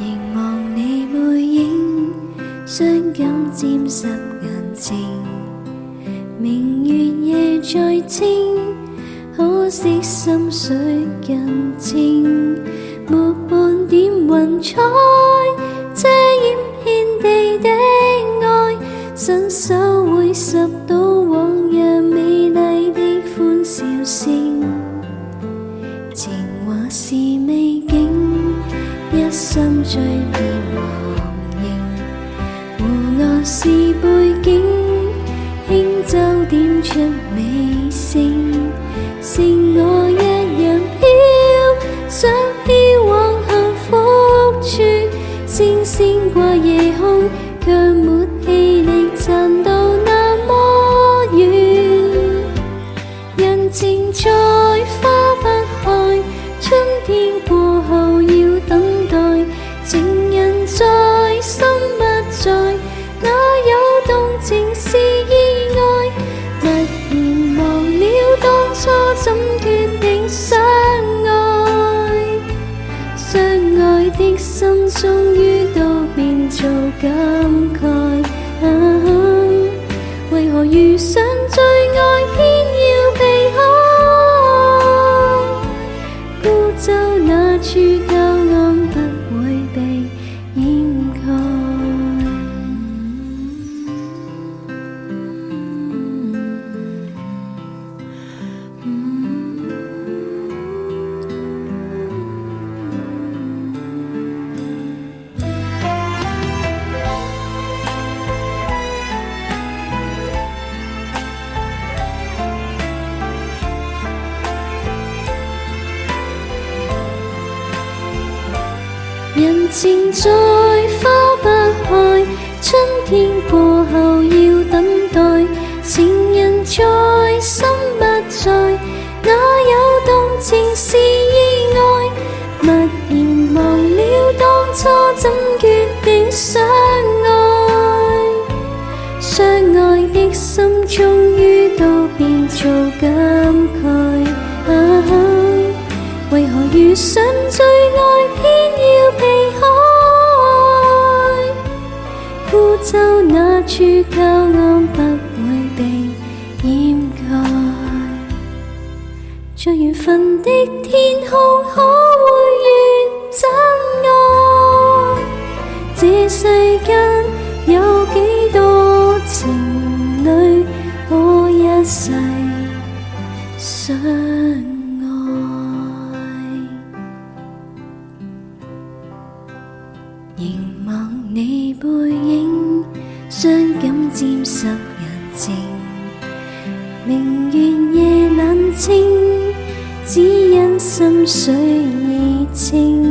凝望你背影，傷感沾濕眼睛。明月夜再清，可惜心水更清。沒半點雲彩遮掩遍地的愛，伸手會拾到往日美麗的歡笑聲。情話是美景，一心追遍忘形。湖岸是背景，輕舟點出美聲。剩我一人飄，想飄往幸福處。星星掛夜空，卻沒氣力賺到那麼遠。人情在花不開，春天過後要等待。情人在心不在，哪有動情是意外？突然忘了當初怎決定相愛，相愛的心終於都變做感慨。為何遇上最愛偏要避開？孤舟那處靠岸不會被掩蓋。人情在花不開，春天過後要等待。情人在心不在，哪有動情是意外？默然忘了當初怎決定相愛，相愛的心終於都變做感慨。為何遇上最愛偏要避開？孤舟那處靠岸不會被掩蓋。在緣分的天空可會越真愛？這世間有幾多情侶可一世相凝望你背影，傷感沾濕眼睛。明月夜冷清，只因心水已清。